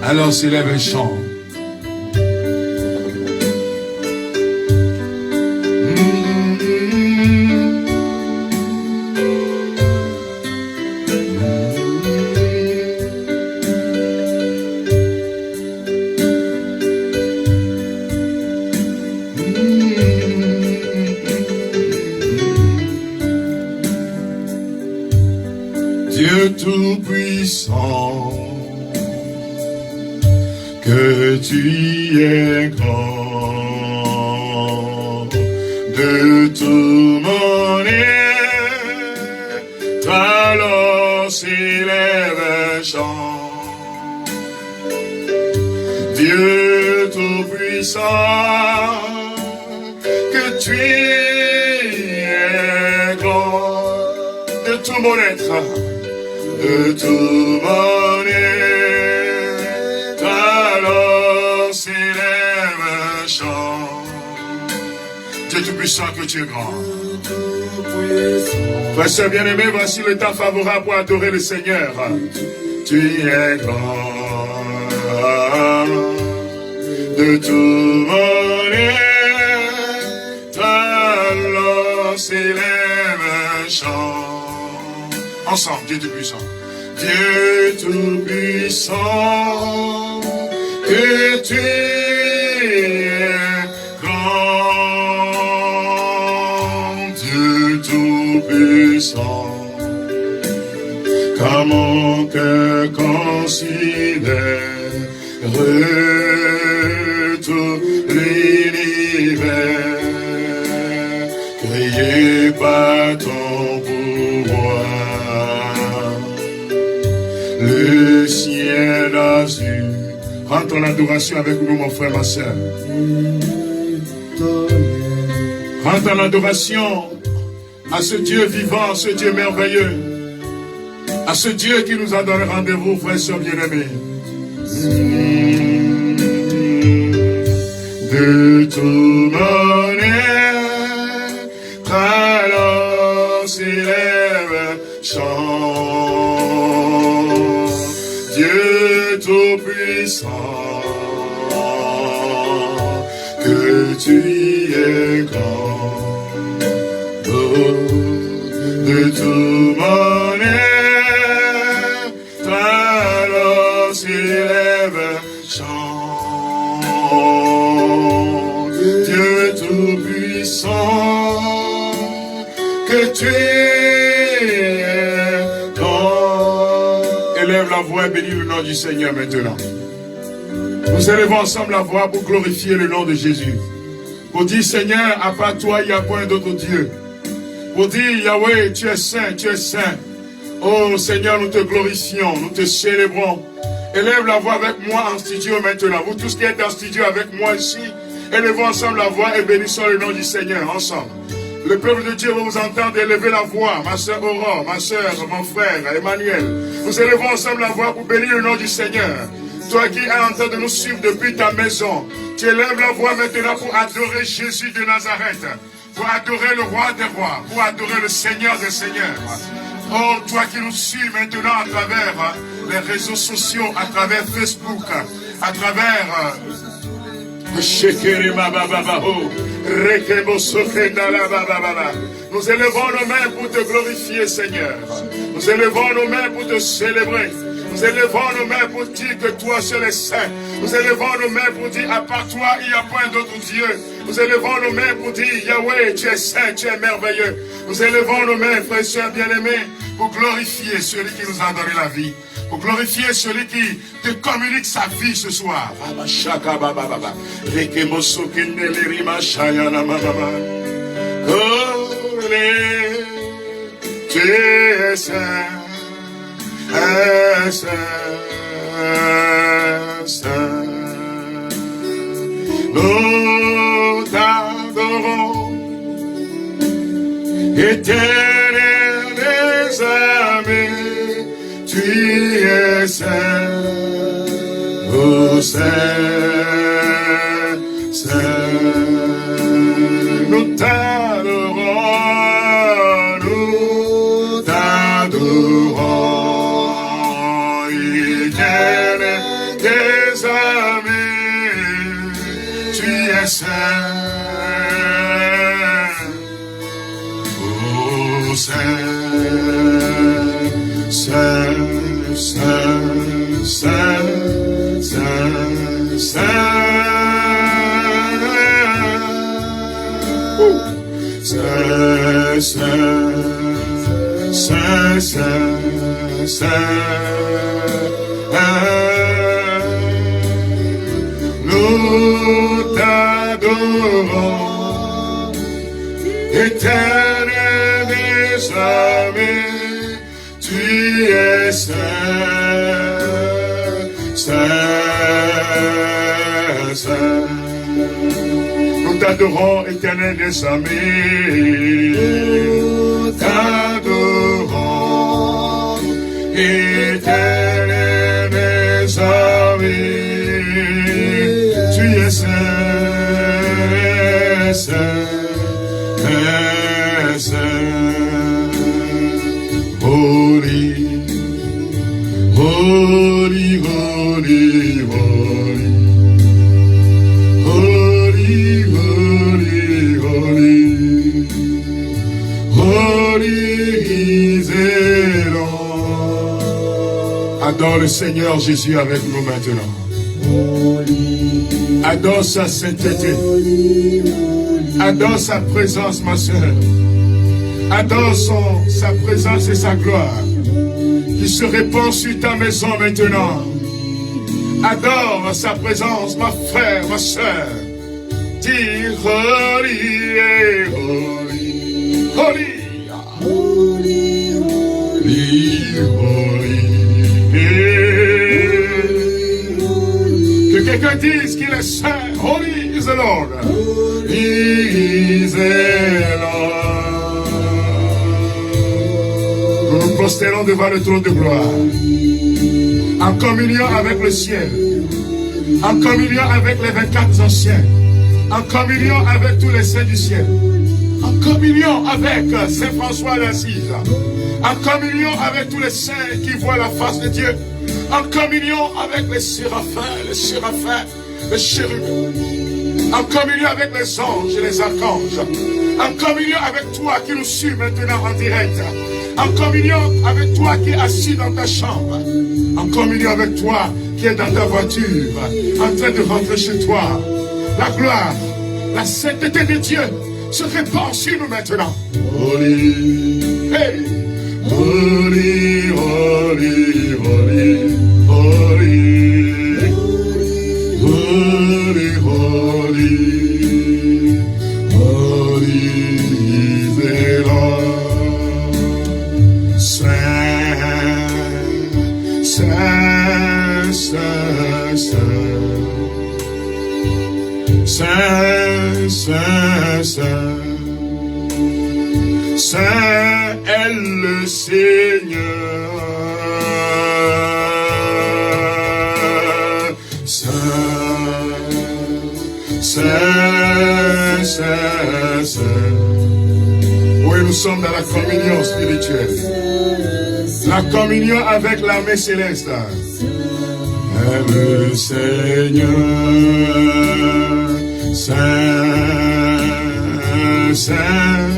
Alors s'élève un chant. Dieu Tout-Puissant, que tu es grand, de tout mon être, alors s'élève un chant. Dieu Tout-Puissant, que tu es grand, de tout mon être, de tout mon être, alors s'élève un chant. Dieu Tout-Puissant, que tu es grand. Frères et sœurs bien-aimés, voici le temps favorable pour adorer le Seigneur. Tu es grand, de tout mon être, alors s'élève un chant. Ensemble, Dieu Tout-Puissant. Dieu Tout-Puissant, que tu es grand. Dieu Tout-Puissant, car mon cœur considère tout l'univers créé par ton pouvoir. Le ciel azur. Rentre en adoration avec nous, mon frère, ma soeur. Rentre en adoration à ce Dieu vivant, ce Dieu merveilleux, à ce Dieu qui nous a donné rendez-vous, frères et sœurs bien-aimés. De tout mon être, alors s'élève chant. Dieu Tout-Puissant, que tu es grand, de tout mon être, alors s'élève chant. Dieu Tout-Puissant, que tu es grand. Élève la voix et bénis le nom du Seigneur maintenant. Nous élevons ensemble la voix pour glorifier le nom de Jésus. Pour dire, Seigneur, à part toi, il n'y a point d'autre Dieu. Pour dire, Yahweh, tu es saint, tu es saint. Oh Seigneur, nous te glorifions, nous te célébrons. Élève la voix avec moi en studio maintenant. Vous tous qui êtes en studio avec moi ici, élevons ensemble la voix et bénissons le nom du Seigneur ensemble. Le peuple de Dieu va vous entendre élever la voix. Ma soeur Aurore, ma soeur, mon frère Emmanuel. Nous élevons ensemble la voix pour bénir le nom du Seigneur. Toi qui es en train de nous suivre depuis ta maison, tu élèves la voix maintenant pour adorer Jésus de Nazareth, pour adorer le roi des rois, pour adorer le Seigneur des seigneurs. Oh, toi qui nous suis maintenant à travers les réseaux sociaux, à travers Facebook, à travers... Nous élevons nos mains pour te glorifier, Seigneur. Nous élevons nos mains pour te célébrer. Nous élevons nos mains pour dire que toi seul es saint. Nous élevons nos mains pour dire, à part toi, il n'y a point d'autre Dieu. Nous élevons nos mains pour dire, Yahweh, tu es saint, tu es merveilleux. Nous élevons nos mains, frères et sœurs bien-aimés, pour glorifier celui qui nous a donné la vie. Pour glorifier celui qui te communique sa vie ce soir. Tu es saint, saint. Nous t'adorons, éternel des armées, tu es saint, oh saint, saint. Nous t'adorons, nous t'adorons. saint. Oh, saint, saint, saint, saint, saint, saint. Saint, saint, saint, saint, nous t'adorons, éternel désormais, tu es saint, saint, saint. Nous t'adorons, éternel des armées. Nous t'adorons, éternel des armées. Tu es saint, saint, saint. Holy, holy, holy, holy. Adore le Seigneur Jésus avec nous maintenant. Adore sa sainteté. Adore sa présence, ma soeur. Adore sa présence et sa gloire qui se répand sur ta maison maintenant. Adore sa présence, ma frère, ma soeur. Dis holy, holy, holy, holy, holy. Que quelqu'un dise qu'il est saint. Holy is the Lord. Holy is the Lord. Nous nous prosternons devant le trône de gloire, en communion avec le ciel, en communion avec les 24 anciens, en communion avec tous les saints du ciel, en communion avec Saint François d'Assise, en communion avec tous les saints qui voient la face de Dieu, en communion avec les séraphins, les chérubins, en communion avec les anges et les archanges, en communion avec toi qui nous suis maintenant en direct, en communion avec toi qui es assis dans ta chambre, en communion avec toi qui es dans ta voiture, en train de rentrer chez toi. La gloire, la sainteté de Dieu se répand sur nous maintenant. Holy, hey, holy, holy, holy, holy, holy, holy, holy is the Lord. Saint, saint, saint, saint, saint, saint. Saint est le Seigneur, Saint, Saint, Saint, Saint. Oui, nous sommes dans la communion spirituelle, la communion avec l'armée céleste. Le Seigneur, Saint, Saint,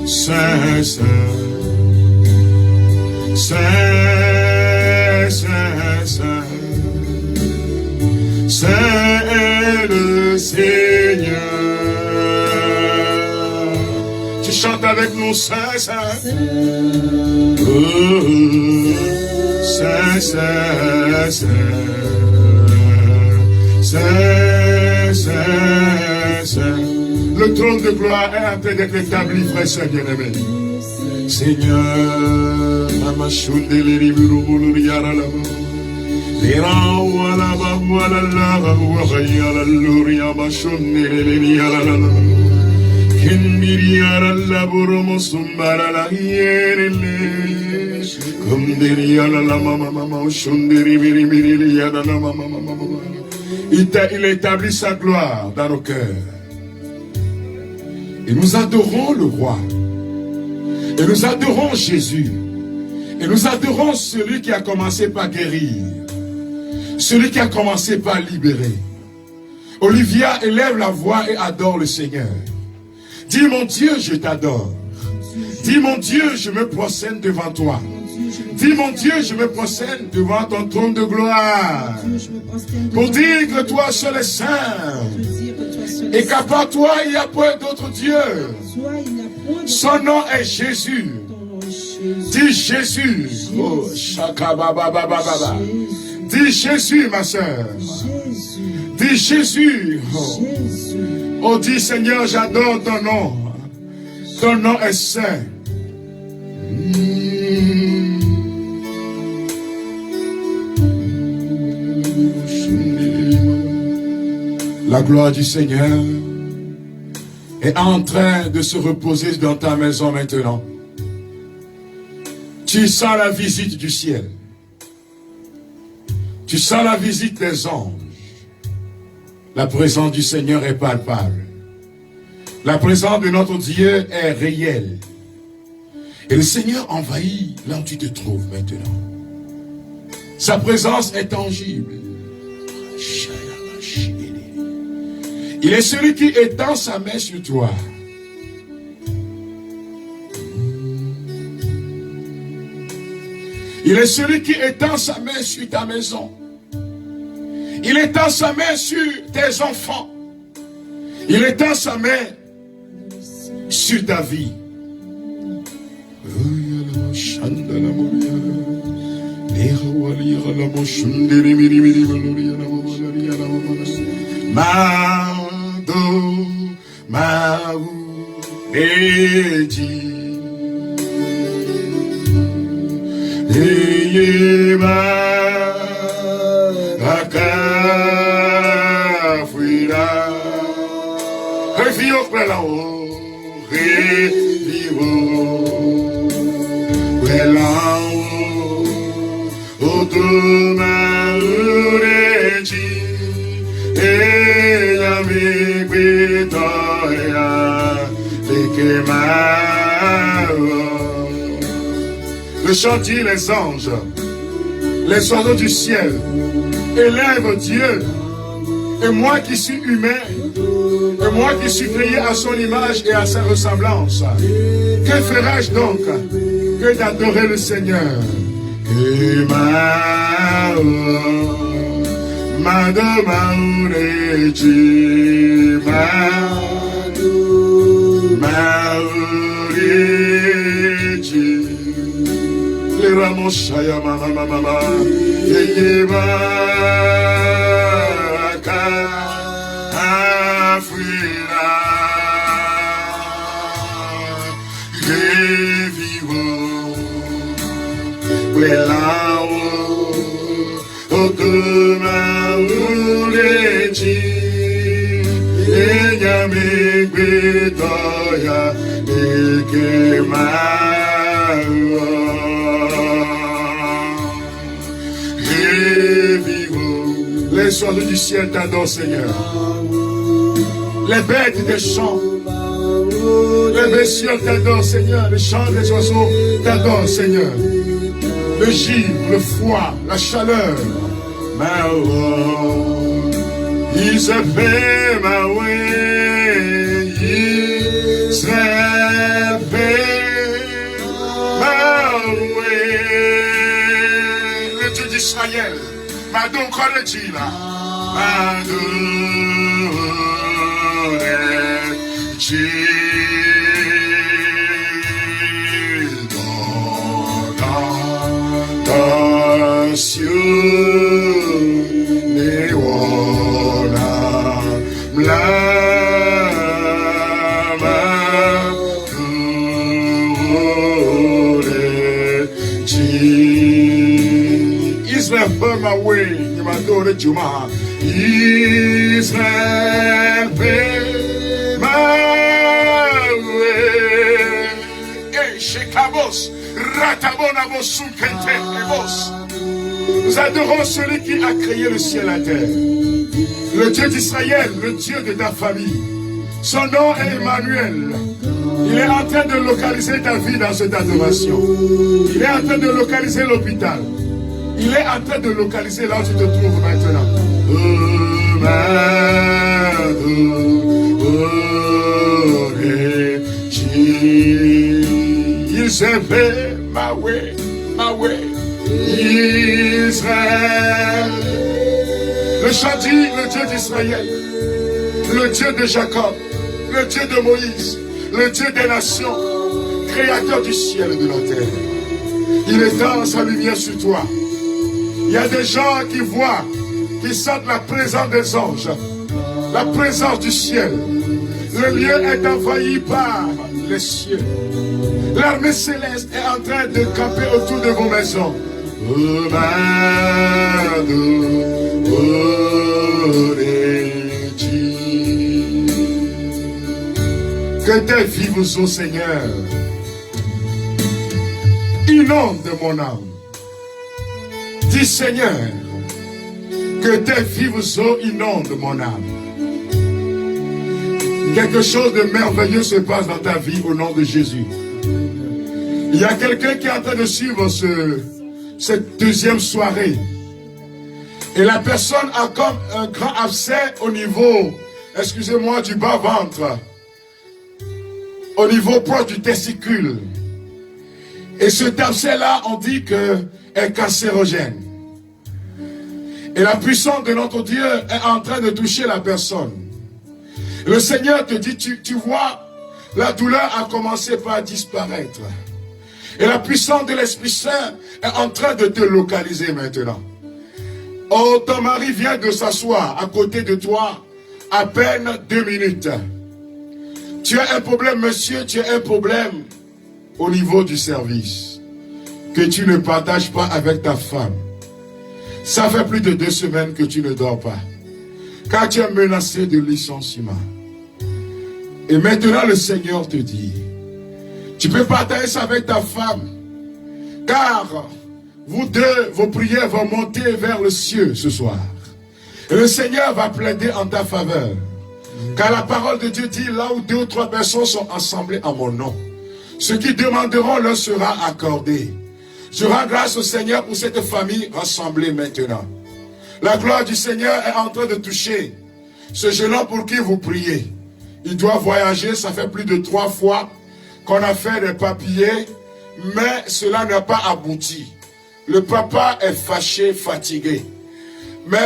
Saint, Saint, Saint, Saint, Saint, Saint est le Seigneur. Tu chantes avec nous, Saint, Saint, oh, Saint, Saint, Saint, Saint, Saint, Saint. Le trône de gloire est en train d'être établi, frères et sœurs bien-aimés. Seigneur, il établit sa gloire dans nos cœurs. Et nous adorons le roi. Et nous adorons Jésus. Et nous adorons celui qui a commencé par guérir. Celui qui a commencé par libérer. Olivia, élève la voix et adore le Seigneur. Dis, mon Dieu, je t'adore. Dis, mon Dieu, je me prosterne devant toi. Dis, mon Dieu, je me prosterne devant ton trône de gloire. Pour dire que toi seul est saint. Et qu'à part toi, il n'y a point d'autre Dieu. Son nom est Jésus. Dis Jésus. Oh, shakabababababa. Dis Jésus, ma soeur. Dis Jésus. Oh, dis Seigneur, j'adore ton nom. Ton nom est saint. La gloire du Seigneur est en train de se reposer dans ta maison maintenant. Tu sens la visite du ciel. Tu sens la visite des anges. La présence du Seigneur est palpable. La présence de notre Dieu est réelle. Et le Seigneur envahit là où tu te trouves maintenant. Sa présence est tangible. Il est celui qui étend sa main sur toi. Il est celui qui étend sa main sur ta maison. Il étend sa main sur tes enfants. Il étend sa main sur ta vie. Le chant dit les anges, les oiseaux du ciel, élèvent Dieu, et moi qui suis humain, et moi qui suis créé à son image et à sa ressemblance, que ferai-je donc que d'adorer le Seigneur? Le Ramoshaya mama mama yeba ka afira revivo welao okuma uleji enyame gbetoya ekema. Les oiseaux du ciel t'adorent, Seigneur. Les bêtes des champs, les bestioles t'adorent, Seigneur. Les chants des oiseaux t'adorent, Seigneur. Le givre, le froid, la chaleur. My Lord, He's a pay my way. He's a pay my way. Le Dieu d'Israël. Madon Koretila, Madon Israel, burn my way. You might go to Juma. Israel, burn my way. Hey, Shekabos, Ratabonabos, Sunkente, Ebos. Nous adorons celui qui a créé le ciel et la terre. Le Dieu d'Israël, le Dieu de ta famille. Son nom est Emmanuel. Il est en train de localiser ta vie dans cette adoration. Il est en train de localiser l'hôpital. Il est en train de localiser là où tu te trouves maintenant. Israël, ma way, Israël. Le chant dit, le Dieu d'Israël, le Dieu de Jacob, le Dieu de Moïse, le Dieu des nations, créateur du ciel et de la terre. Il étend sa lumière sur toi. Il y a des gens qui voient, qui sentent la présence des anges, la présence du ciel. Le lieu est envahi par les cieux. L'armée céleste est en train de camper autour de vos maisons. Que tes vives eaux, Seigneur, inondent mon âme. Dis, Seigneur, que tes vives eaux inondent mon âme. Quelque chose de merveilleux se passe dans ta vie au nom de Jésus. Il y a quelqu'un qui est en train de suivre cette deuxième soirée. Et la personne a comme un grand abcès au niveau, excusez-moi, du bas-ventre. Au niveau proche du testicule. Et cet abcès-là, on dit que est cancérogène. Et la puissance de notre Dieu est en train de toucher la personne. Le Seigneur te dit, tu vois, la douleur a commencé par disparaître. Et la puissance de l'Esprit Saint est en train de te localiser maintenant. Oh, ton mari vient de s'asseoir à côté de toi à peine 2 minutes. Tu as un problème, monsieur, tu as un problème au niveau du service que tu ne partages pas avec ta femme. Ça fait plus de 2 semaines que tu ne dors pas, car tu es menacé de licenciement. Et maintenant le Seigneur te dit, tu peux partager ça avec ta femme, car vous deux, vos prières vont monter vers le ciel ce soir. Et le Seigneur va plaider en ta faveur. Car la parole de Dieu dit, là où 2 ou 3 personnes sont assemblées en mon nom, ce qui demanderont leur sera accordé. Je rends grâce au Seigneur pour cette famille rassemblée maintenant. La gloire du Seigneur est en train de toucher ce jeune homme pour qui vous priez. Il doit voyager, ça fait plus de 3 fois qu'on a fait des papiers, mais cela n'a pas abouti. Le papa est fâché, fatigué. Mais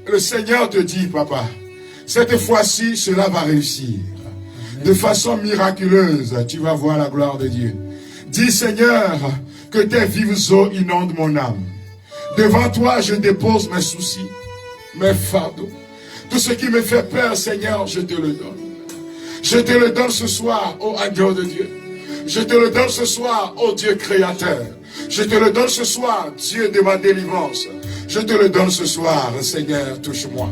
le Seigneur te dit, papa, cette fois-ci, cela va réussir. De façon miraculeuse, tu vas voir la gloire de Dieu. Dis, Seigneur, que tes vives eaux inondent mon âme. Devant toi, je dépose mes soucis, mes fardeaux. Tout ce qui me fait peur, Seigneur, je te le donne. Je te le donne ce soir, ô agneau de Dieu. Je te le donne ce soir, ô Dieu créateur. Je te le donne ce soir, Dieu de ma délivrance. Je te le donne ce soir, Seigneur, touche-moi.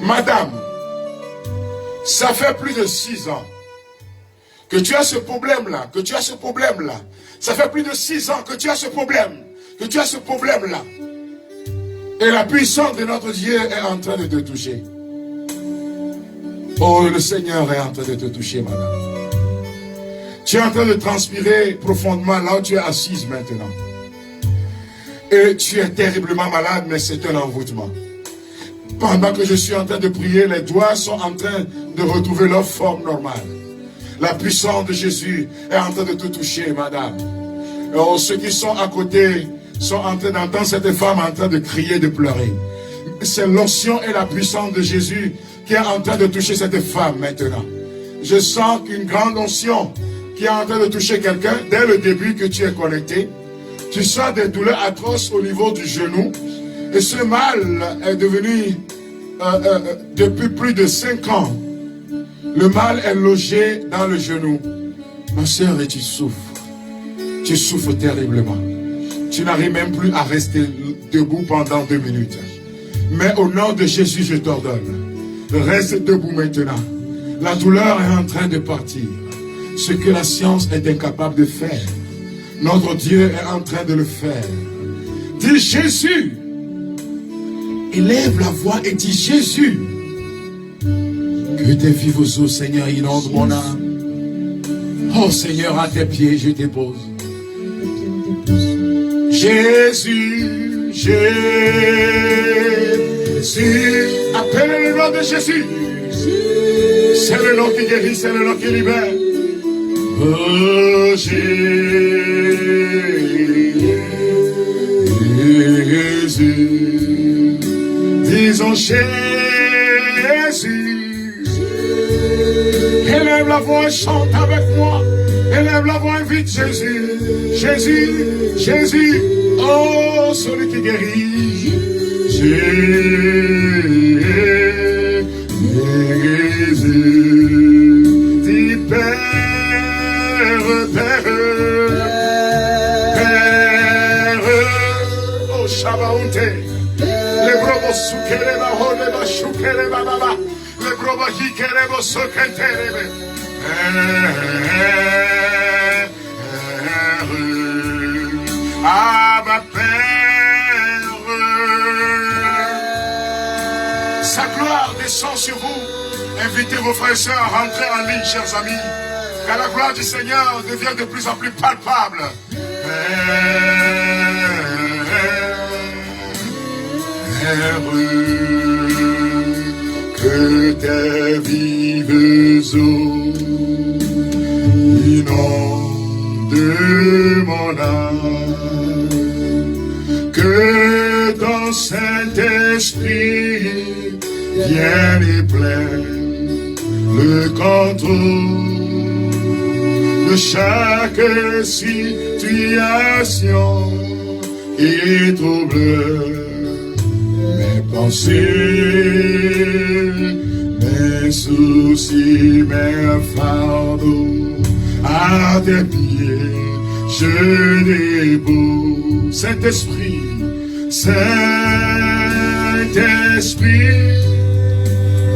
Madame, ça fait plus de 6 ans que tu as ce problème-là, Ça fait plus de 6 ans que tu as ce problème, là Et la puissance de notre Dieu est en train de te toucher. Oh, le Seigneur est en train de te toucher, madame. Tu es en train de transpirer profondément là où tu es assise maintenant. Et tu es terriblement malade, mais c'est un envoûtement. Pendant que je suis en train de prier, les doigts sont en train de retrouver leur forme normale. La puissance de Jésus est en train de te toucher, madame. Oh, ceux qui sont à côté sont en train d'entendre cette femme en train de crier, de pleurer. C'est l'onction et la puissance de Jésus qui est en train de toucher cette femme maintenant. Je sens qu'une grande onction qui est en train de toucher quelqu'un dès le début que tu es connecté. Tu sens des douleurs atroces au niveau du genou. Et ce mal est devenu, depuis plus de 5 ans, le mal est logé dans le genou. Ma soeur, et tu souffres. Tu souffres terriblement. Tu n'arrives même plus à rester debout pendant 2 minutes. Mais au nom de Jésus, je t'ordonne. Reste debout maintenant. La douleur est en train de partir. Ce que la science est incapable de faire, notre Dieu est en train de le faire. Dis Jésus. Élève la voix et dis Jésus. Que tes vives eaux, Seigneur, inondent mon âme. Oh Seigneur, à tes pieds, je dépose. Jésus, Jésus, Appelez le nom de Jésus. C'est le nom qui guérit, c'est le nom qui libère. Oh Jésus, disons Jésus. Élève la voix, chante avec moi. Élève la voix, invite Jésus. Jésus, Jésus, oh celui qui guérit. Jésus, dis Père, Père, Père, oh Shabaounte, les brobos soukele ba hole ba choukele ba baba, les brobos hikele ba sokele ba, ah ma Père, sa gloire descend sur vous. Invitez vos frères et sœurs à rentrer en ligne, chers amis, car la gloire du Seigneur devient de plus en plus palpable. Père, que tes vives eaux inondent mon âme, que ton Saint-Esprit vienne et plaît le contrôle de chaque situation qui trouble mes pensées, mes soucis, mes fardeaux. À tes pieds je dépose. Saint-Esprit, Saint-Esprit,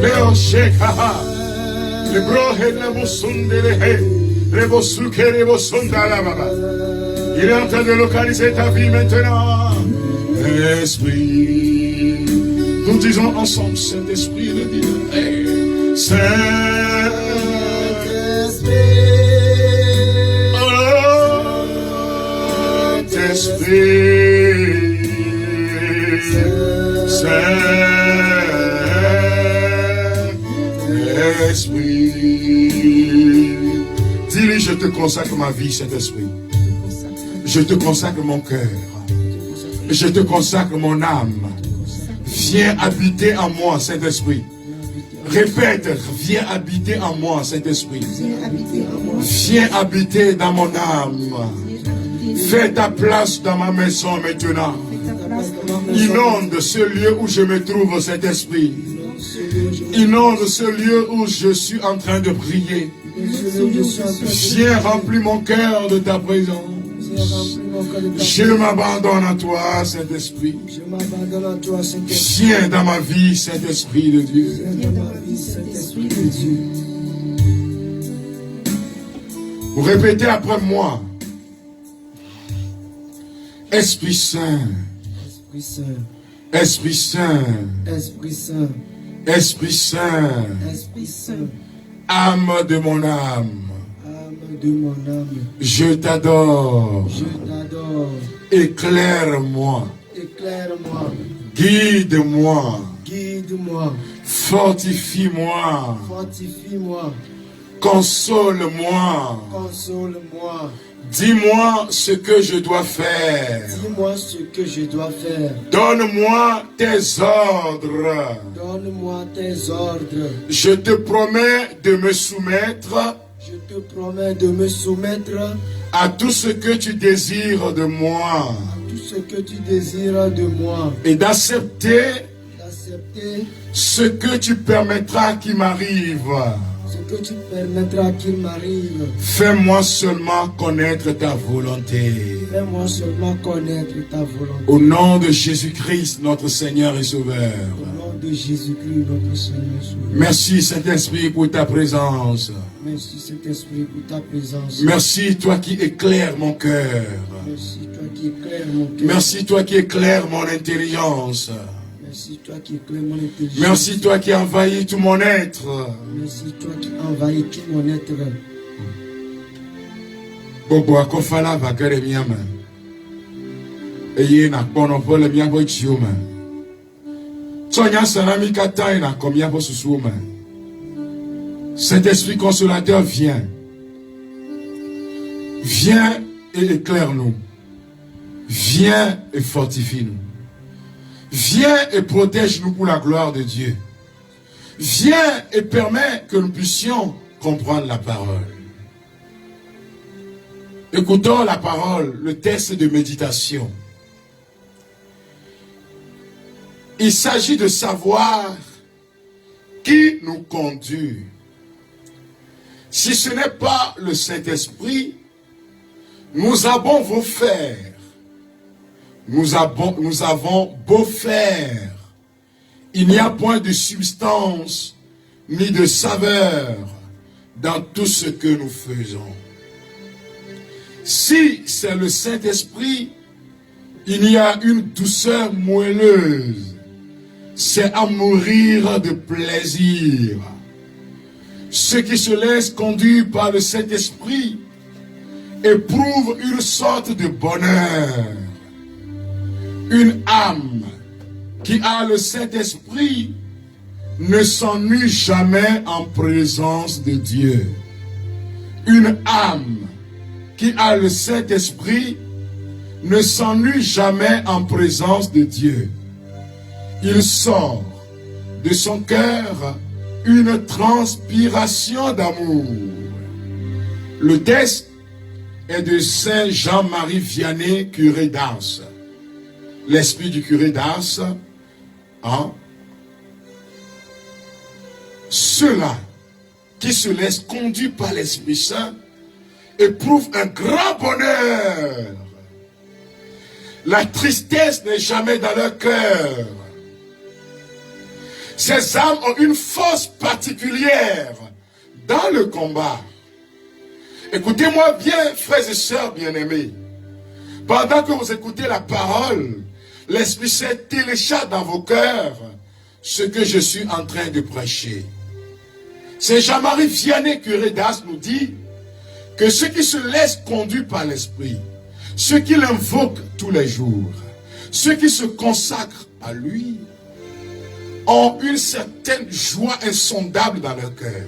Léon Shekha, le brohe la musundelehe, le bosuke le bosundala baba. Il est en train de localiser ta vie maintenant. Esprit, nous disons ensemble, Saint-Esprit, le Dieu. Hey. Saint-Esprit, oh, Saint-Esprit, Saint-Esprit. Dis-lui, je te consacre ma vie, Saint-Esprit. Je te consacre mon cœur. Je te consacre mon âme. Viens habiter en moi, Saint-Esprit. Répète, viens habiter en moi, Saint-Esprit. Viens habiter dans mon âme. Fais ta place dans ma maison maintenant. Inonde ce lieu où je me trouve, Saint-Esprit. Inonde ce lieu où je suis en train de prier. Viens remplir mon cœur de ta présence. Je m'abandonne à toi, Saint-Esprit. Viens dans ma vie, Saint-Esprit de Dieu. Vous répétez après moi. Esprit Saint. Esprit Saint. Esprit Saint. Esprit Saint. Esprit Saint. Âme de mon âme. De mon âme. Je t'adore. Je t'adore. Éclaire-moi. Éclaire-moi. Guide-moi. Guide-moi. Fortifie-moi. Fortifie-moi. Console-moi. Console-moi. Dis-moi ce que je dois faire. Dis-moi ce que je dois faire. Donne-moi tes ordres. Donne-moi tes ordres. Je te promets de me soumettre. Je te promets de me soumettre à tout ce que tu désires de moi. À tout ce que tu désires de moi. Et d'accepter ce que tu permettras qu'il m'arrive. Ce que tu permettras qu'il m'arrive. Fais-moi seulement connaître ta volonté. Fais-moi seulement connaître ta volonté. Au nom de Jésus-Christ, notre Seigneur et Sauveur. Au nom de Jésus-Christ, notre Seigneur et Sauveur. Merci Saint-Esprit pour ta présence. Merci Saint-Esprit pour ta présence. Merci toi qui éclaires mon cœur. Merci toi qui éclaires mon cœur. Merci toi qui éclaires mon intelligence. Merci toi qui éclaires mon intelligence. Merci toi qui envahis tout mon être. Merci toi qui envahis tout mon être. Bobo akofala vakere miama. Eye na kono pole miabo chioma. Saint-Esprit consolateur, viens. Viens et éclaire-nous. Viens et fortifie-nous. Viens et protège-nous pour la gloire de Dieu. Viens et permets que nous puissions comprendre la parole. Écoutons la parole, le texte de méditation. Il s'agit de savoir qui nous conduit. Si ce n'est pas le Saint-Esprit, nous avons beau faire. Nous avons beau faire. Il n'y a point de substance ni de saveur dans tout ce que nous faisons. Si c'est le Saint-Esprit, il y a une douceur moelleuse. C'est à mourir de plaisir. Ceux qui se laissent conduire par le Saint-Esprit éprouvent une sorte de bonheur. Une âme qui a le Saint-Esprit ne s'ennuie jamais en présence de Dieu. Une âme qui a le Saint-Esprit ne s'ennuie jamais en présence de Dieu. Il sort de son cœur une transpiration d'amour. Le texte est de Saint Jean-Marie Vianney, curé d'Ars. L'esprit du curé d'Ars, ceux-là qui se laissent conduire par l'Esprit Saint éprouvent un grand bonheur. La tristesse n'est jamais dans leur cœur. Ces âmes ont une force particulière dans le combat. Écoutez-moi bien, frères et sœurs bien-aimés. Pendant que vous écoutez la parole, l'Esprit Saint télécharge dans vos cœurs ce que je suis en train de prêcher. Saint Jean-Marie Vianney, curé d'Ars, nous dit que ceux qui se laissent conduire par l'Esprit, ceux qui l'invoquent tous les jours, ceux qui se consacrent à lui, ont une certaine joie insondable dans leur cœur.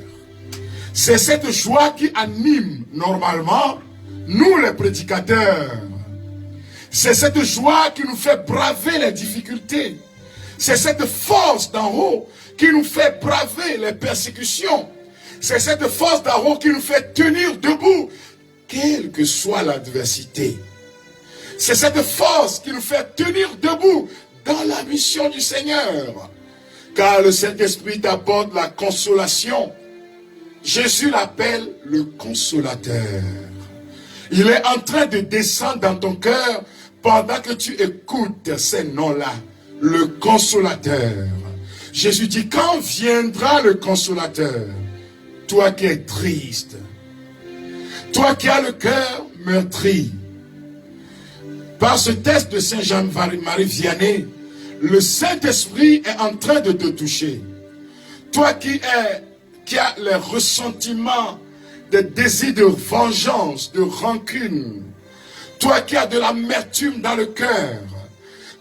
C'est cette joie qui anime normalement nous les prédicateurs. C'est cette joie qui nous fait braver les difficultés. C'est cette force d'en haut qui nous fait braver les persécutions. C'est cette force d'en haut qui nous fait tenir debout, quelle que soit l'adversité. C'est cette force qui nous fait tenir debout dans la mission du Seigneur. Car le Saint-Esprit t'apporte la consolation. Jésus l'appelle le consolateur. Il est en train de descendre dans ton cœur pendant que tu écoutes ces noms-là. Le consolateur. Jésus dit, quand viendra le consolateur? Toi qui es triste, toi qui as le cœur meurtri. Par ce texte de Saint Jean-Marie Vianney, le Saint-Esprit est en train de te toucher. Toi qui as les ressentiments, des désirs de vengeance, de rancune. Toi qui as de l'amertume dans le cœur.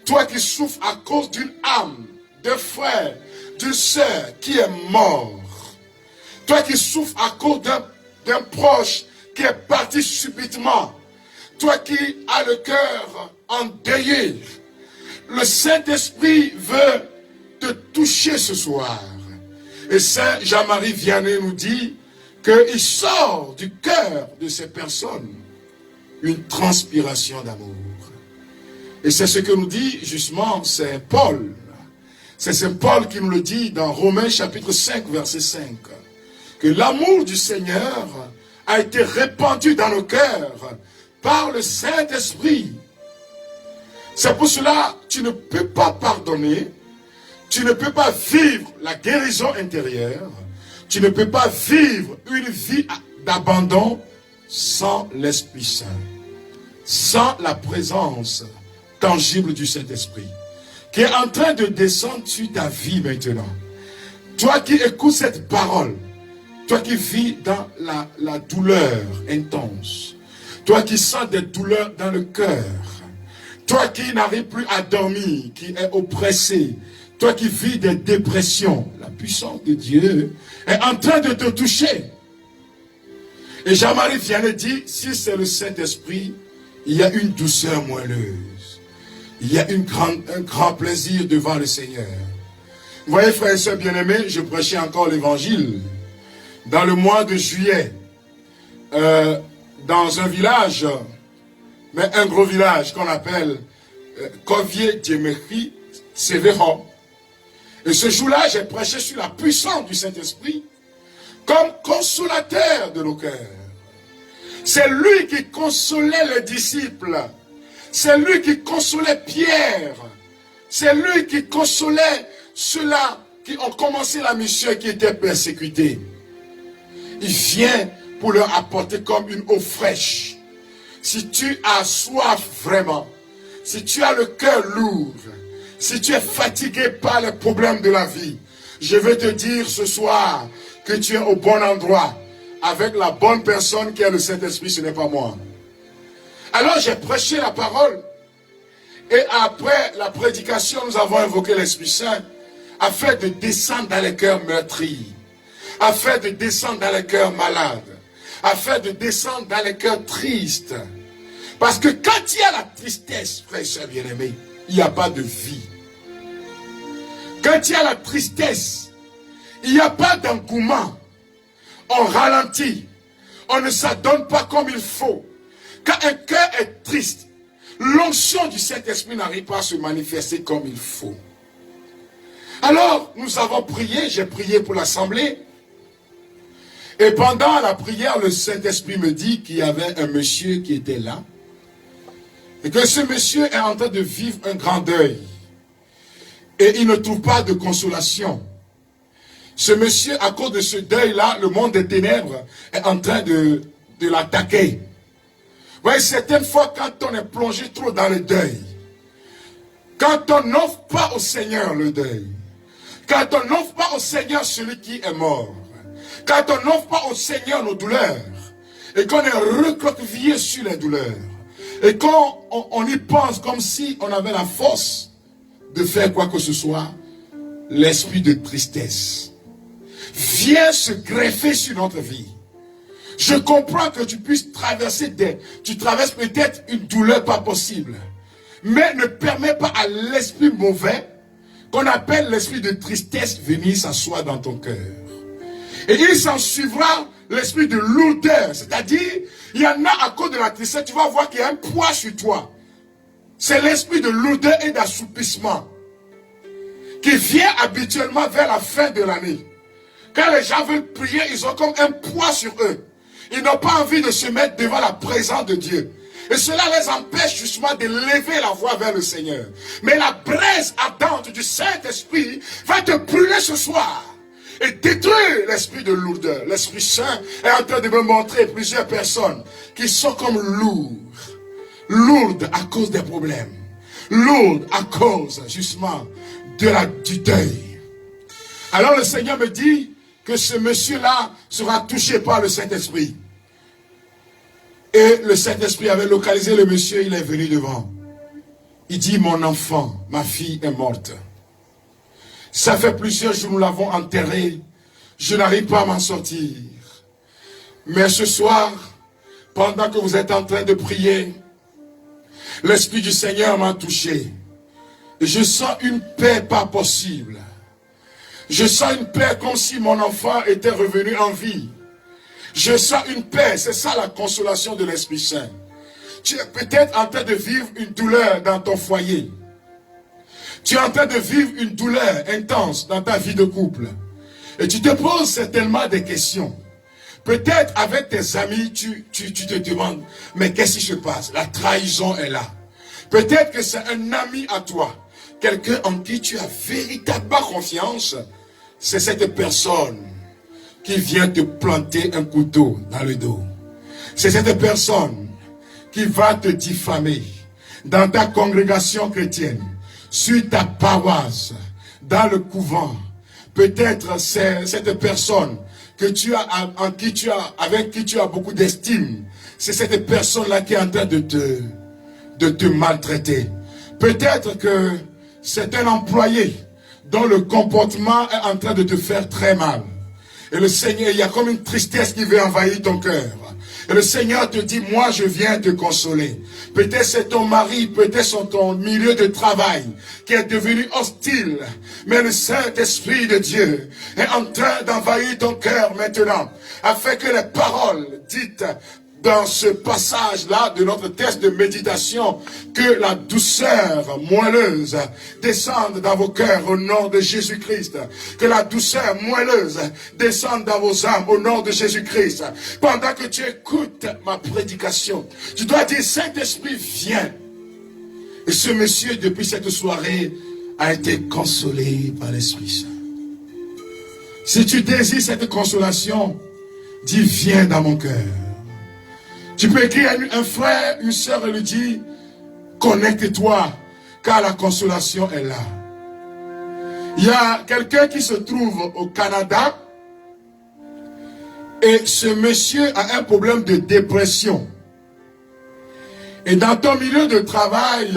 Toi qui souffres à cause d'une âme, d'un frère, d'une sœur qui est mort. Toi qui souffres à cause d'un proche qui est parti subitement. Toi qui as le cœur endeuillé. Le Saint-Esprit veut te toucher ce soir. Et Saint Jean-Marie Vianney nous dit qu'il sort du cœur de ces personnes une transpiration d'amour. Et c'est ce que nous dit justement Saint Paul. C'est Saint Paul qui nous le dit dans Romains chapitre 5 verset 5. Que l'amour du Seigneur a été répandu dans nos cœurs par le Saint-Esprit. C'est pour cela que tu ne peux pas pardonner, tu ne peux pas vivre la guérison intérieure, tu ne peux pas vivre une vie d'abandon sans l'Esprit Saint, sans la présence tangible du Saint-Esprit, qui est en train de descendre sur ta vie maintenant. Toi qui écoutes cette parole, toi qui vis dans la douleur intense, toi qui sens des douleurs dans le cœur, toi qui n'arrives plus à dormir, qui est oppressé, Toi qui vis des dépressions, la puissance de Dieu est en train de te toucher. Et Jean-Marie Vianney dit, si c'est le Saint-Esprit, il y a une douceur moelleuse. Il y a un grand plaisir devant le Seigneur. Vous voyez, frères et sœurs bien-aimés, je prêchais encore l'évangile. Dans le mois de juillet, dans un village, mais un gros village qu'on appelle Covier-Dieméry, Sévéran. Et ce jour-là, j'ai prêché sur la puissance du Saint-Esprit comme consolateur de nos cœurs. C'est lui qui consolait les disciples. C'est lui qui consolait Pierre. C'est lui qui consolait ceux-là qui ont commencé la mission et qui étaient persécutés. Il vient pour leur apporter comme une eau fraîche. Si tu as soif vraiment, si tu as le cœur lourd, si tu es fatigué par les problèmes de la vie, je veux te dire ce soir que tu es au bon endroit, avec la bonne personne qui est le Saint-Esprit, ce n'est pas moi. Alors j'ai prêché la parole, et après la prédication, nous avons invoqué l'Esprit Saint, afin de descendre dans les cœurs meurtris, afin de descendre dans les cœurs malades, afin de descendre dans les cœurs tristes. Parce que quand il y a la tristesse, frères et sœurs bien-aimés, il n'y a pas de vie. Quand il y a la tristesse, il n'y a pas d'engouement. On ralentit. On ne s'adonne pas comme il faut. Quand un cœur est triste, l'onction du Saint-Esprit n'arrive pas à se manifester comme il faut. Alors, nous avons prié, j'ai prié pour l'assemblée. Et pendant la prière, le Saint-Esprit me dit qu'il y avait un monsieur qui était là. Et que ce monsieur est en train de vivre un grand deuil. Et il ne trouve pas de consolation. Ce monsieur, à cause de ce deuil-là, le monde des ténèbres est en train de l'attaquer. Vous voyez, certaines fois, quand on est plongé trop dans le deuil, quand on n'offre pas au Seigneur le deuil, quand on n'offre pas au Seigneur celui qui est mort, quand on n'offre pas au Seigneur nos douleurs, et qu'on est recroquevillé sur les douleurs, et qu'on y pense comme si on avait la force de faire quoi que ce soit, l'esprit de tristesse vient se greffer sur notre vie. Je comprends que tu puisses traverser tu traverses peut-être une douleur pas possible, mais ne permets pas à l'esprit mauvais, qu'on appelle l'esprit de tristesse, venir s'asseoir dans ton cœur. Et il s'en suivra l'esprit de lourdeur, c'est-à-dire, il y en a à cause de la tristesse, tu vas voir qu'il y a un poids sur toi. C'est l'esprit de lourdeur et d'assoupissement qui vient habituellement vers la fin de l'année. Quand les gens veulent prier, ils ont comme un poids sur eux. Ils n'ont pas envie de se mettre devant la présence de Dieu. Et cela les empêche justement de lever la voix vers le Seigneur. Mais la braise ardente du Saint-Esprit va te brûler ce soir et détruire l'esprit de lourdeur. L'Esprit Saint est en train de me montrer plusieurs personnes qui sont comme lourdes à cause des problèmes, lourdes à cause justement du deuil. Alors le Seigneur me dit que ce monsieur-là sera touché par le Saint-Esprit. Et le Saint-Esprit avait localisé le monsieur, il est venu devant. Il dit, mon enfant, ma fille est morte. Ça fait plusieurs jours, nous l'avons enterrée. Je n'arrive pas à m'en sortir. Mais ce soir, pendant que vous êtes en train de prier, l'Esprit du Seigneur m'a touché. Et je sens une paix pas possible. Je sens une paix comme si mon enfant était revenu en vie. Je sens une paix, c'est ça la consolation de l'Esprit Saint. Tu es peut-être en train de vivre une douleur dans ton foyer. Tu es en train de vivre une douleur intense dans ta vie de couple. Et tu te poses certainement des questions. Peut-être avec tes amis, tu te demandes, mais qu'est-ce qui se passe? La trahison est là. Peut-être que c'est un ami à toi. Quelqu'un en qui tu as véritablement confiance. C'est cette personne qui vient te planter un couteau dans le dos. C'est cette personne qui va te diffamer dans ta congrégation chrétienne, sur ta paroisse, dans le couvent. Peut-être c'est cette personne que avec qui tu as beaucoup d'estime. C'est cette personne-là qui est en train de te maltraiter. Peut-être que c'est un employé dont le comportement est en train de te faire très mal. Et le Seigneur, il y a comme une tristesse qui veut envahir ton cœur. Et le Seigneur te dit, moi je viens te consoler. Peut-être c'est ton mari, peut-être c'est ton milieu de travail qui est devenu hostile. Mais le Saint-Esprit de Dieu est en train d'envahir ton cœur maintenant, afin que les paroles dites dans ce passage-là de notre texte de méditation, que la douceur moelleuse descende dans vos cœurs au nom de Jésus-Christ. Que la douceur moelleuse descende dans vos âmes au nom de Jésus-Christ. Pendant que tu écoutes ma prédication, tu dois dire, Saint-Esprit, viens. Et ce monsieur, depuis cette soirée, a été consolé par l'Esprit Saint. Si tu désires cette consolation, dis, viens dans mon cœur. Tu peux écrire à un frère, une sœur et lui dire, connecte-toi, car la consolation est là. Il y a quelqu'un qui se trouve au Canada, et ce monsieur a un problème de dépression. Et dans ton milieu de travail,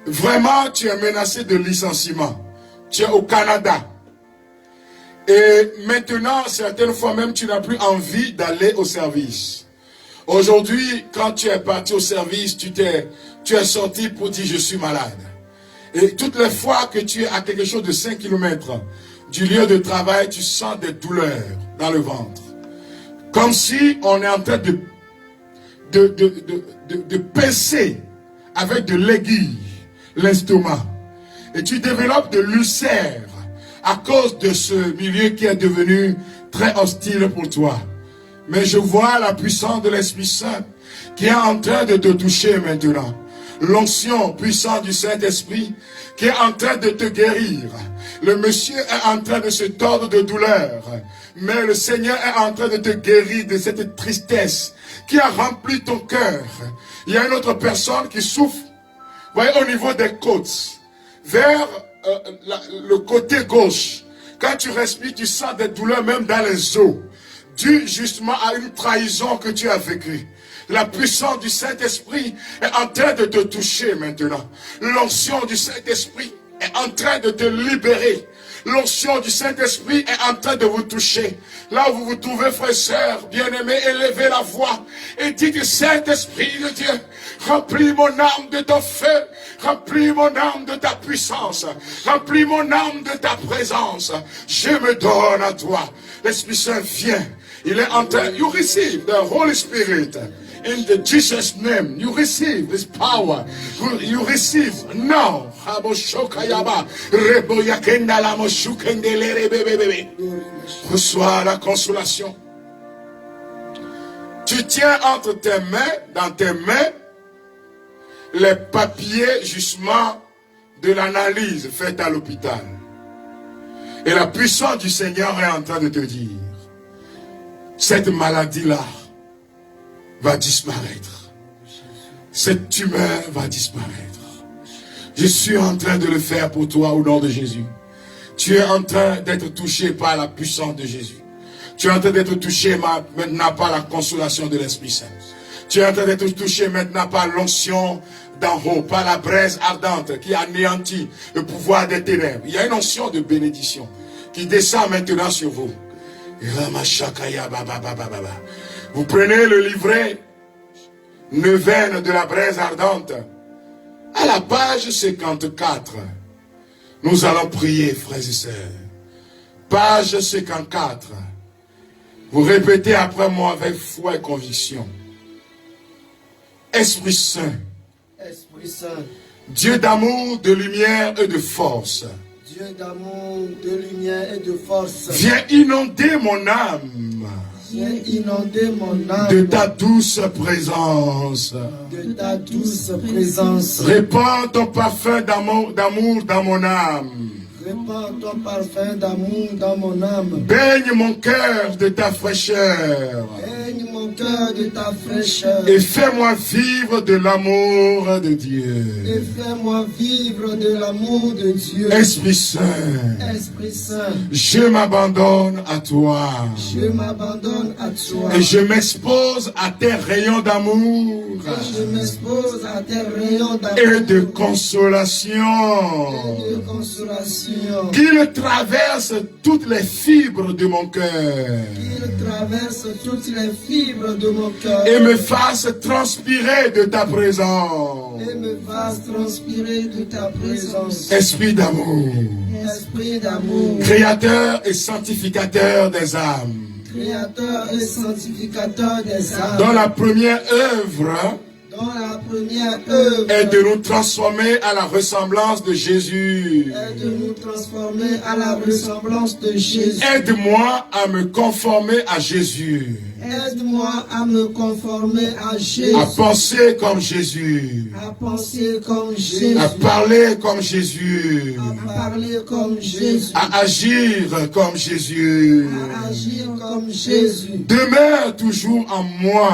vraiment tu es menacé de licenciement. Tu es au Canada. Et maintenant, certaines fois même, tu n'as plus envie d'aller au service. Aujourd'hui, quand tu es parti au service, tu es sorti pour dire je suis malade. Et toutes les fois que tu es à quelque chose de 5 km du lieu de travail, tu sens des douleurs dans le ventre. Comme si on est en train de pincer avec de l'aiguille l'estomac. Et tu développes de l'ulcère à cause de ce milieu qui est devenu très hostile pour toi. Mais je vois la puissance de l'Esprit Saint qui est en train de te toucher maintenant. L'onction puissante du Saint-Esprit qui est en train de te guérir. Le monsieur est en train de se tordre de douleur. Mais le Seigneur est en train de te guérir de cette tristesse qui a rempli ton cœur. Il y a une autre personne qui souffre, vous voyez, au niveau des côtes, vers le côté gauche. Quand tu respires, tu sens des douleurs même dans les os, dû justement à une trahison que tu as vécue. La puissance du Saint-Esprit est en train de te toucher maintenant. L'onction du Saint-Esprit est en train de te libérer. L'onction du Saint-Esprit est en train de vous toucher. Là où vous vous trouvez, frères et sœurs, bien-aimés, élevez la voix et dites, Saint-Esprit de Dieu, remplis mon âme de ton feu, remplis mon âme de ta puissance, remplis mon âme de ta présence. Je me donne à toi. L'Esprit Saint vient. Il est en train, you receive the Holy Spirit. In the Jesus name, you receive His power. You receive now. Reçois la consolation. Tu tiens entre tes mains, dans tes mains, les papiers justement de l'analyse faite à l'hôpital. Et la puissance du Seigneur est en train de te dire, cette maladie-là va disparaître. Cette tumeur va disparaître. Je suis en train de le faire pour toi au nom de Jésus. Tu es en train d'être touché par la puissance de Jésus. Tu es en train d'être touché maintenant par la consolation de l'Esprit Saint. Tu es en train d'être touché maintenant par l'onction d'en haut, par la braise ardente qui anéantit le pouvoir des ténèbres. Il y a une onction de bénédiction qui descend maintenant sur vous. Vous prenez le livret neuvaine de la braise ardente. À la page 54, nous allons prier, frères et sœurs. Page 54. Vous répétez après moi avec foi et conviction. Esprit Saint. Esprit Saint. Dieu d'amour, de lumière et de force. Dieu d'amour, de lumière et de force. Viens inonder mon âme. Viens inonder mon âme de ta douce présence. De ta douce présence. Répands ton parfum d'amour dans mon âme. Répands ton parfum d'amour dans mon âme. Baigne mon cœur de ta fraîcheur. Baigne mon mon cœur de ta fraîcheur. Et fais-moi vivre de l'amour de Dieu. Et fais-moi vivre de l'amour de Dieu. Esprit Saint, Esprit Saint, je m'abandonne à toi. je m'abandonne à toi. Et je m'expose à tes rayons d'amour Et je m'expose à tes rayons et d'amour de consolation. et de consolation. Qu'il traverse toutes les fibres de mon cœur Qu'il traverse toutes les fibres de mon cœur et me fasse transpirer de ta présence. et me fasse transpirer de ta présence. Esprit d'amour, Esprit d'amour, créateur et sanctificateur des âmes. créateur et sanctificateur des âmes. Dans la première œuvre Dans la première œuvre est de nous transformer à la ressemblance de Jésus. est de nous transformer à la ressemblance de Jésus. Aide-moi à me conformer à Jésus, Aide-moi à me conformer à Jésus, à penser comme Jésus, à penser comme Jésus, à parler comme Jésus, à parler comme Jésus, à agir comme Jésus. à agir comme Jésus. Demeure toujours en moi.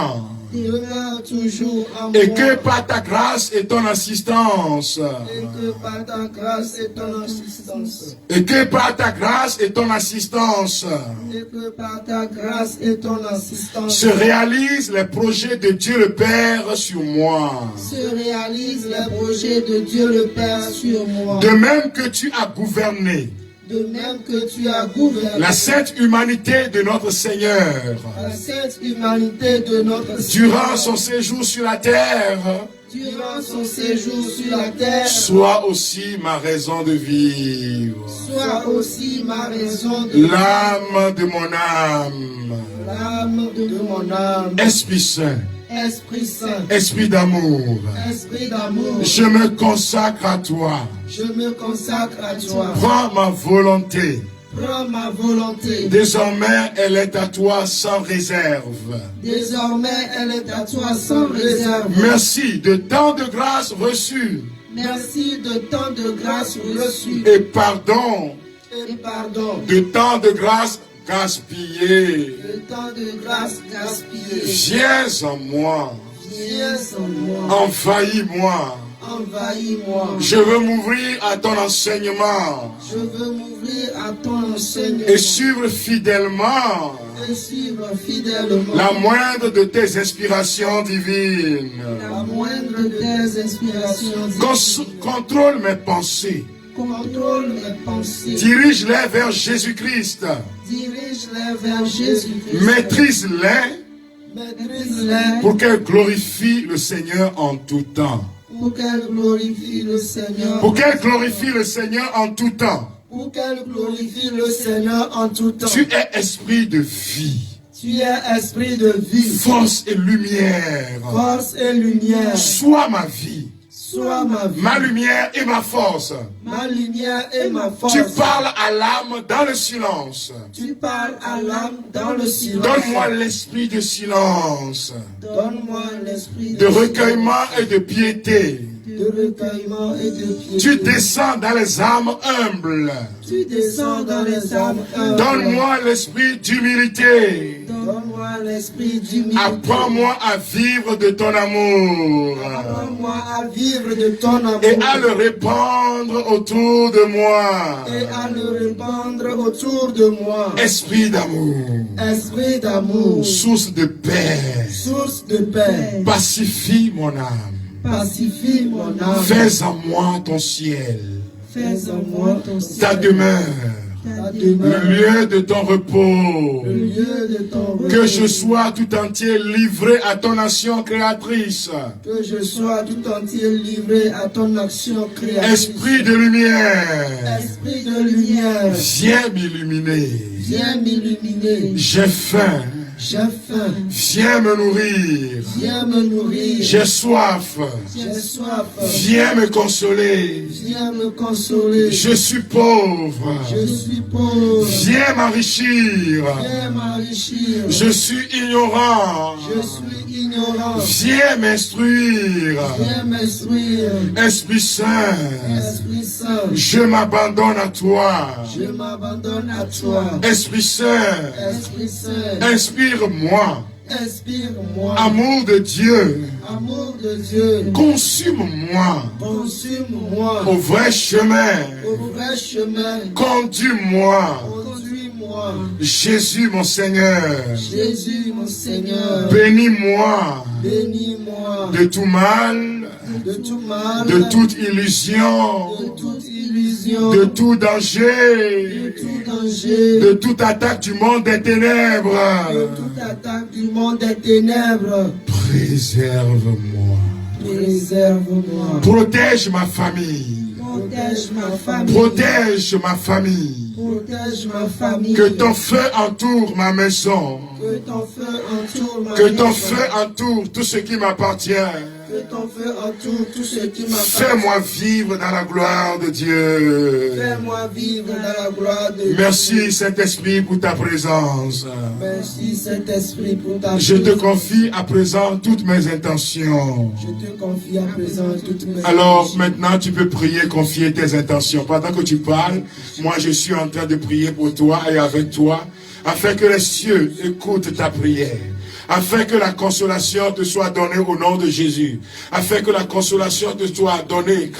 Demeure toujours en Et moi. que par ta grâce et ton assistance, Et que par ta grâce et ton assistance, et que par ta grâce et ton assistance, et que par ta grâce et ton assistance, se réalisent les projets de Dieu le Père sur moi. se réalisent les projets de Dieu le Père sur moi. De même que tu as gouverné De même que tu as gouverné la sainte humanité de notre Seigneur la sainte humanité de notre durant Seigneur, son séjour sur la terre, durant son séjour sur la terre, sois aussi ma raison de vivre, soit aussi ma raison de l'âme de mon âme. l'âme de mon âme. Esprit Saint, Esprit Saint, Esprit d'amour, Esprit d'amour, je me consacre à toi. je me consacre à toi. Prends ma volonté. Prends ma volonté. Désormais, elle est à toi sans réserve. Désormais, elle est à toi sans réserve. Merci de tant de grâces reçues Merci de tant de grâce reçue et pardon et pardon de tant de grâces gaspillées. de tant de grâce gaspillée. Viens en moi, Viens en moi, envahis-moi. envahis-moi. Je veux m'ouvrir à ton enseignement Je veux m'ouvrir à ton enseignement et suivre fidèlement et suivre fidèlement la moindre de tes inspirations divines. la moindre de tes inspirations divines. Contrôle mes pensées, Contrôle mes pensées. dirige-les vers Jésus-Christ, Dirige-les vers Jésus-Christ. maîtrise-les Maîtrise-les pour qu'elles glorifient le Seigneur en tout temps. pour qu'elle glorifie le Seigneur. Pour qu'elles glorifient le Seigneur en tout temps. Pour qu'elle glorifie le Seigneur en tout temps. Tu es esprit de vie, Tu es esprit de vie, force et lumière. force et lumière. Sois ma vie, Sois ma vie, ma lumière et ma force. ma lumière et ma force. Tu parles à l'âme dans le silence. Tu parles à l'âme dans le silence. Donne-moi l'esprit de silence, Donne-moi l'esprit de recueillement et de piété. de recueillement et de piété. Tu descends dans les âmes humbles. Tu descends dans les âmes humbles. Donne-moi l'esprit d'humilité. Donne-moi l'esprit d'humilité. Apprends-moi à vivre de ton amour Apprends-moi à vivre de ton amour. et à le répandre autour de moi. Et à le répandre autour de moi. Esprit d'amour, Esprit d'amour, source de paix, source de paix, pacifie mon âme. pacifie mon âme. Fais en moi ton ciel, Fais en moi ton ta ciel, demeure, ta le demeure, lieu de ton repos. le lieu de ton repos. Que je sois tout entier livré à ton action créatrice. Que je sois tout entier livré à ton action créatrice. Esprit de lumière, Esprit de lumière, viens m'illuminer. viens m'illuminer. J'ai faim, J'ai faim, viens me nourrir. viens me nourrir. J'ai soif, J'ai soif, viens me consoler. viens me consoler. Je suis pauvre, Je suis pauvre, viens m'enrichir. viens m'enrichir. Je suis ignorant, Je suis ignorant, viens m'instruire. viens m'instruire. Esprit Saint, Esprit Saint, je m'abandonne à toi. je m'abandonne à toi. Esprit Saint, Esprit Saint, inspire-moi Inspire-moi. Amour de Dieu. Amour de Dieu. Consume-moi. Consume-moi. Au vrai chemin. Au vrai chemin. Conduis-moi. Conduis-moi. Jésus mon Seigneur. Jésus mon Seigneur. Bénis-moi. Bénis-moi. De tout mal. De tout mal. De toute illusion. De toute illusion. De tout danger. De tout danger. De toute attaque du monde des ténèbres. De toute attaque du monde des ténèbres. Préserve-moi. Préserve-moi. Protège ma famille. Protège ma famille. Protège ma famille. Protège ma famille. Que ton feu entoure ma maison. Que ton feu entoure ma Que ton maison. feu entoure tout ce qui m'appartient. Que ton feu entoure tout ce qui m'appartient. Fais-moi vivre dans la gloire de Dieu. Fais-moi vivre dans la gloire de Dieu. Merci Saint-Esprit pour ta présence. Merci Saint-Esprit pour ta Je te présence. confie à présent toutes mes intentions. Je te confie à présent toutes mes Alors intentions. maintenant tu peux prier, confier tes intentions. Pendant que tu parles, moi je suis en train de prier pour toi et avec toi, afin que les cieux écoutent ta prière. Afin que la consolation te soit donnée au nom de Jésus. Afin que la consolation te soit donnée,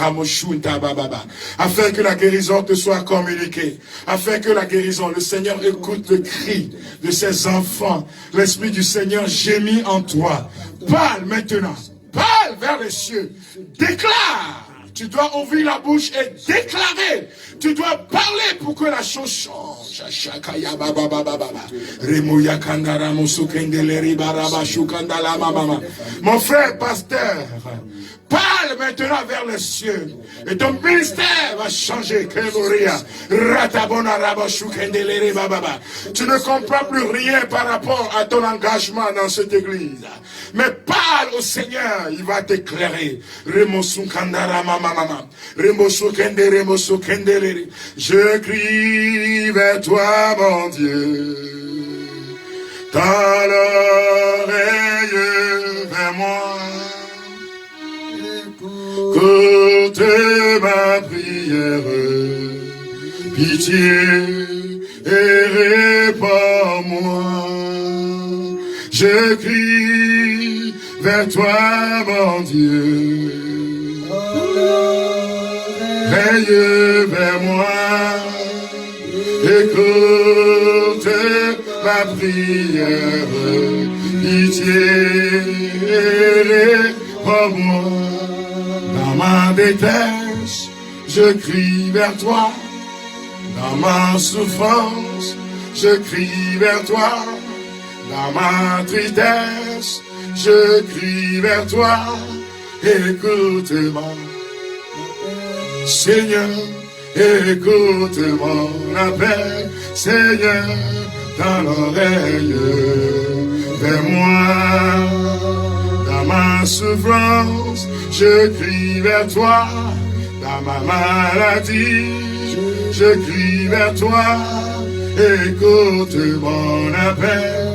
afin que la guérison te soit communiquée. Afin que la guérison, le Seigneur écoute le cri de ses enfants. L'Esprit du Seigneur gémit en toi. Parle maintenant. Parle vers les cieux. Déclare. Tu dois ouvrir la bouche et déclarer. Tu dois parler pour que la chose change. Mon frère pasteur, parle maintenant vers les cieux. Et ton ministère va changer. Tu ne comprends plus rien par rapport à ton engagement dans cette église. Mais parle au Seigneur, il va t'éclairer. Je crie vers toi, mon Dieu. Tends l'oreille vers moi. Écoute ma prière. Pitié et réponds-moi. Je crie vers toi, mon Dieu. Veille vers moi. Écoute ma prière. Pitié et réponds-moi. Dans ma détresse, je crie vers toi. Dans ma souffrance, je crie vers toi. Dans ma tristesse, je crie vers toi. Écoute-moi. Seigneur, écoute mon appel. Seigneur, dans l'oreille vers moi. Dans ma souffrance, je crie vers toi. Dans ma maladie, je crie vers toi. Écoute mon appel.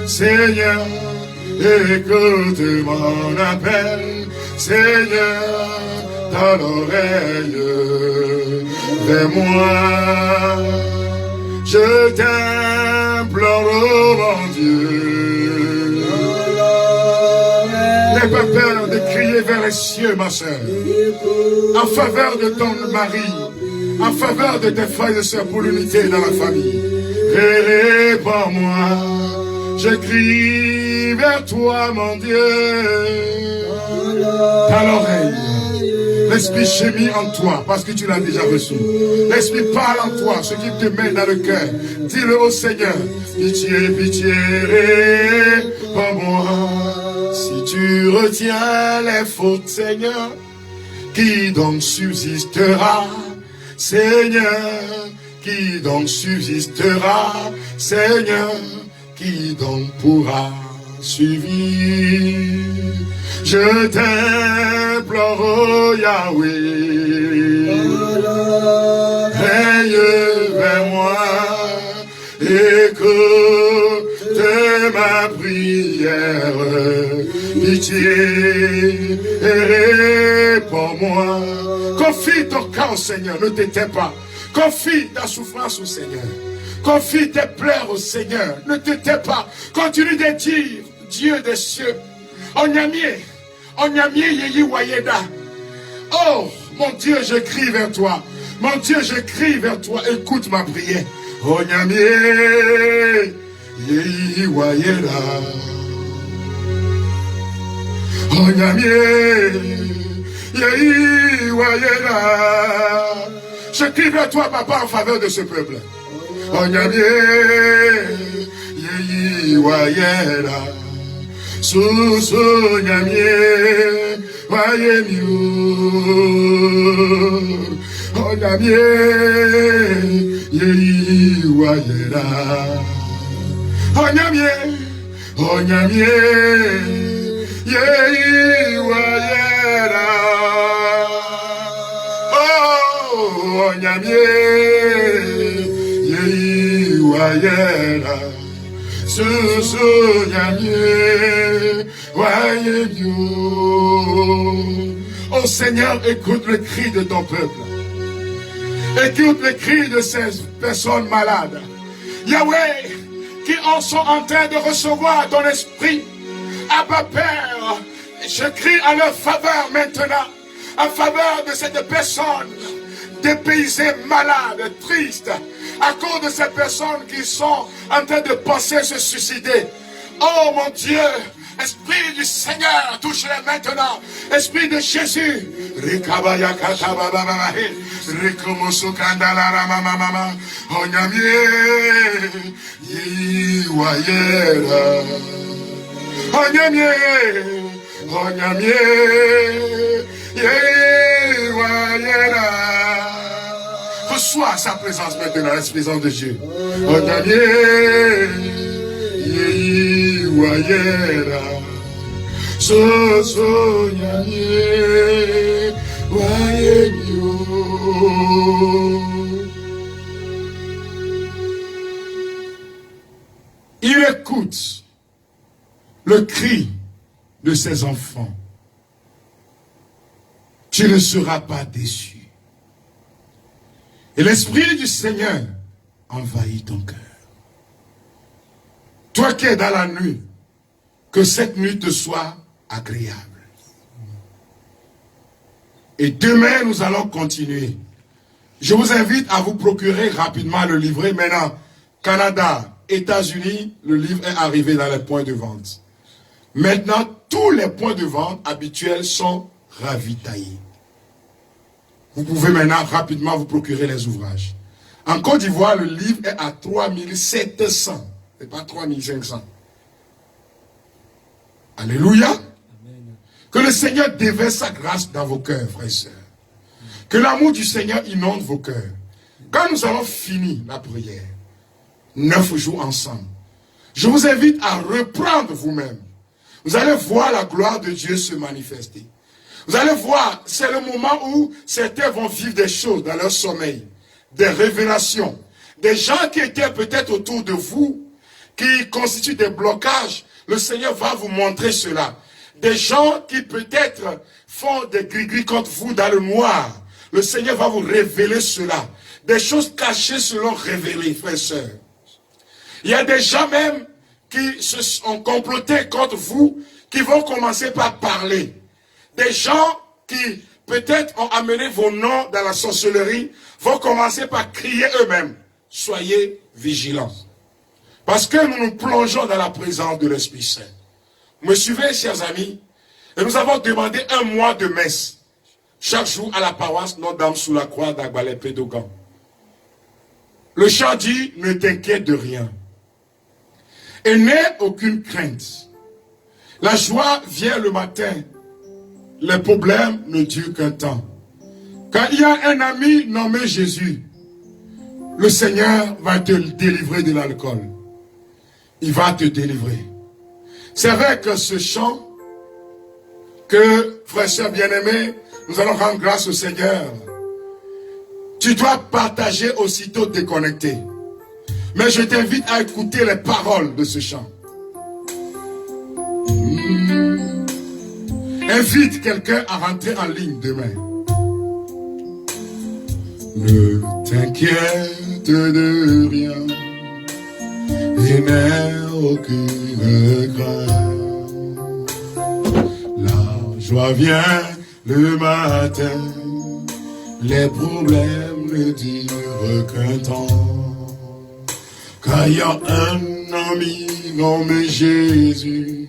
Seigneur, écoute mon appel. Seigneur, dans l'oreille vers moi. Je t'implore, oh mon Dieu. N'aie pas peur de crier vers les cieux, ma soeur, en faveur de ton mari, en faveur de tes frères et sœurs pour l'unité dans la famille. Réponds-moi, je crie vers toi, mon Dieu. Dans l'oreille. L'Esprit gémit en toi parce que tu l'as déjà reçu. L'Esprit parle en toi, ce qui te met dans le cœur. Dis-le au Seigneur. Pitié, pitié, réponds-moi. Si tu retiens les fautes, Seigneur, qui donc subsistera? Seigneur, qui donc subsistera? Seigneur, qui donc pourra suivre? Je t'implore, oh Yahweh, veille vers moi, écoute ma prière, pitié et réponds-moi. Confie ton cas au Seigneur, ne t'éteins pas. Confie ta souffrance au Seigneur. Confie tes pleurs au Seigneur, ne t'éteins pas. Continue de dire Dieu des cieux. Onyamie yeyi wayeda. Oh, mon Dieu, je crie vers toi. Mon Dieu, je crie vers toi. Écoute ma prière. Onyamie yeyi wayeda. Onyamie yeyi wayeda. Je crie vers toi, papa, en faveur de ce peuple. Onyamie yeyi wayeda. Susu nyamie wayemiu. Onyamie yeyi wayeda. Onyamie yeyi wayeda. Oh, onyamie yeyi wayeda. Oh Seigneur, écoute le cri de ton peuple. Écoute le cri de ces personnes malades. Yahweh, qui sont en train de recevoir ton esprit. Abba Père, je crie à leur faveur maintenant. En faveur de cette personne dépaysée, malade, triste. À cause de ces personnes qui sont en train de penser se suicider. Oh mon Dieu, Esprit du Seigneur, touche-les maintenant. Esprit de Jésus. Reçois sa présence maintenant, la présence de Dieu. Il écoute le cri de ses enfants. Tu ne seras pas déçu. Et l'Esprit du Seigneur envahit ton cœur. Toi qui es dans la nuit, que cette nuit te soit agréable. Et demain, nous allons continuer. Je vous invite à vous procurer rapidement le livret. Maintenant, Canada, États-Unis, le livre est arrivé dans les points de vente. Maintenant, tous les points de vente habituels sont ravitaillés. Vous pouvez maintenant rapidement vous procurer les ouvrages. En Côte d'Ivoire, le livre est à 3700. Ce n'est pas 3500. Alléluia. Amen. Que le Seigneur déverse sa grâce dans vos cœurs, frères et sœurs. Que l'amour du Seigneur inonde vos cœurs. Quand nous allons finir la prière, 9 jours ensemble, je vous invite à reprendre vous-même. Vous allez voir la gloire de Dieu se manifester. Vous allez voir, c'est le moment où certains vont vivre des choses dans leur sommeil, des révélations, des gens qui étaient peut-être autour de vous, qui constituent des blocages. Le Seigneur va vous montrer cela. Des gens qui peut-être font des gris-gris contre vous dans le noir. Le Seigneur va vous révéler cela. Des choses cachées seront révélées, frères et sœurs. Il y a des gens même qui se sont complotés contre vous, qui vont commencer par parler. Des gens qui peut-être ont amené vos noms dans la sorcellerie, vont commencer par crier eux-mêmes. Soyez vigilants. Parce que nous nous plongeons dans la présence de l'Esprit Saint. Vous me suivez, chers amis? Et nous avons demandé 1 mois de messe. Chaque jour à la paroisse Notre-Dame sous la croix d'Agbalé-Pédogan. Le chant dit, ne t'inquiète de rien. Et n'aie aucune crainte. La joie vient le matin. Les problèmes ne durent qu'un temps. Quand il y a un ami nommé Jésus, le Seigneur va te délivrer de l'alcool. Il va te délivrer. C'est vrai que ce chant, que, frères et sœurs bien-aimés, nous allons rendre grâce au Seigneur. Tu dois partager aussitôt déconnecté. Mais je t'invite à écouter les paroles de ce chant. Invite quelqu'un à rentrer en ligne demain. Ne t'inquiète de rien et n'aie aucune crainte. joie vient le matin, les problèmes ne durent qu'un temps. Car il y a un ami nommé Jésus,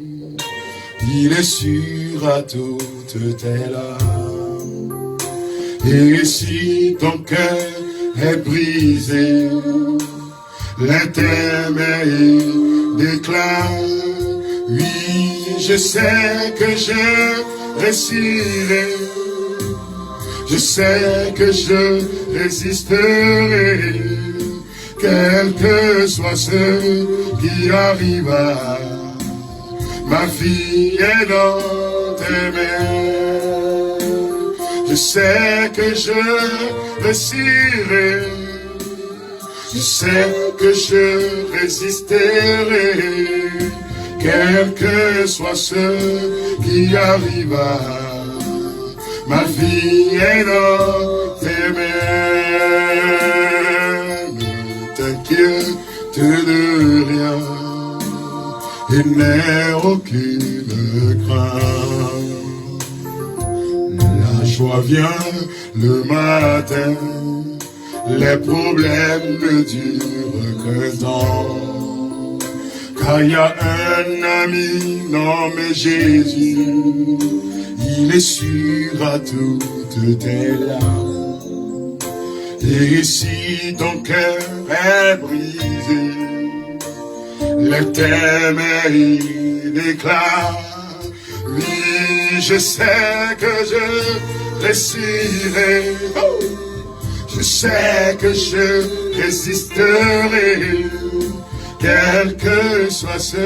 il est sûr à toutes tes larmes. Et si ton cœur est brisé, l'intermède déclare, oui, je sais que je réussirai, je sais que je résisterai, quel que soit ce qui arrivera. Ma fille est dans tes mains. Je sais que je réussirai, je sais que je résisterai, quel que soit ce qui arrivera. Ma vie est dans tes mains. Ne t'inquiète de rien, il n'est aucune crainte. La joie vient le matin, les problèmes ne durent qu'un temps. Car il y a un ami nommé Jésus, il est sûr à toutes tes larmes. Et si ton cœur est brisé, l'éternel déclare, oui, je sais que je réussirai, je sais que je résisterai, quel que soit ce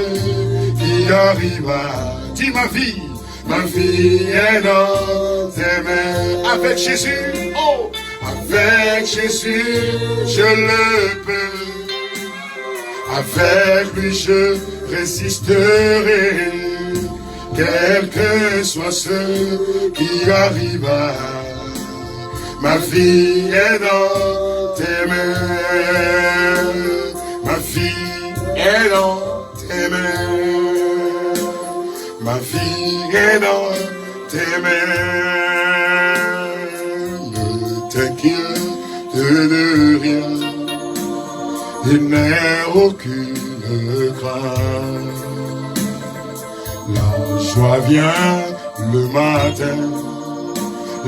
qui arrivera. Dis ma vie est dans tes mains. Avec Jésus, oh, avec Jésus, je le peux. Avec lui, je résisterai, quel que soit ce qui arrivera. Ma vie est dans tes mains. Ma vie est dans tes mains. Ma vie est dans tes mains. Ne t'inquiète de rien, il n'est aucune crainte. La joie vient le matin,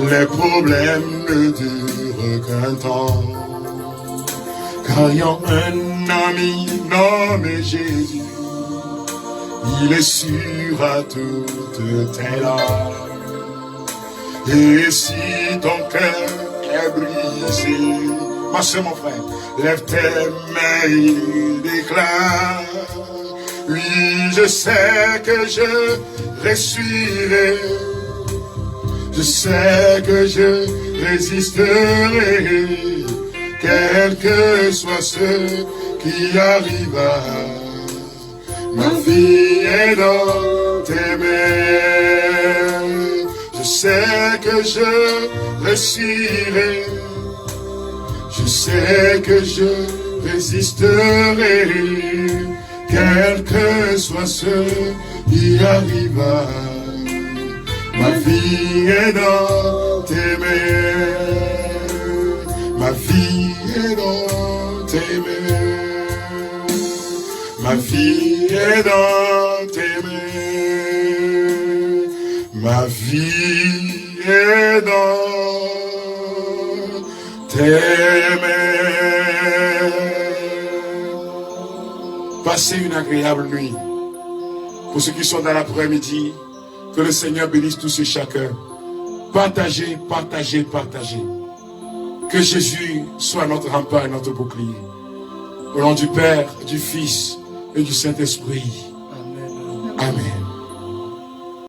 les problèmes ne durent qu'un temps. Car il y a un ami nommé Jésus, il est sûr à toutes tes larmes. Et si ton cœur est brisé, ma soeur, mon frère, lève tes mains et déclare, oui, je sais que je réussirai, je sais que je résisterai, quel que soit ce qui arrivera. Ma vie est dans tes mains. Je sais que je réussirai, je sais que je résisterai, quel que soit ce qui arrivera. Ma vie est dans tes mains. Ma vie est dans tes mains. Ma vie est dans tes mains. Ma vie est dans tes mains. Passez une agréable nuit. Pour ceux qui sont dans l'après-midi, que le Seigneur bénisse tous et chacun. Partagez, partagez, partagez. Que Jésus soit notre rempart et notre bouclier. Au nom du Père, du Fils et du Saint-Esprit. Amen. Amen.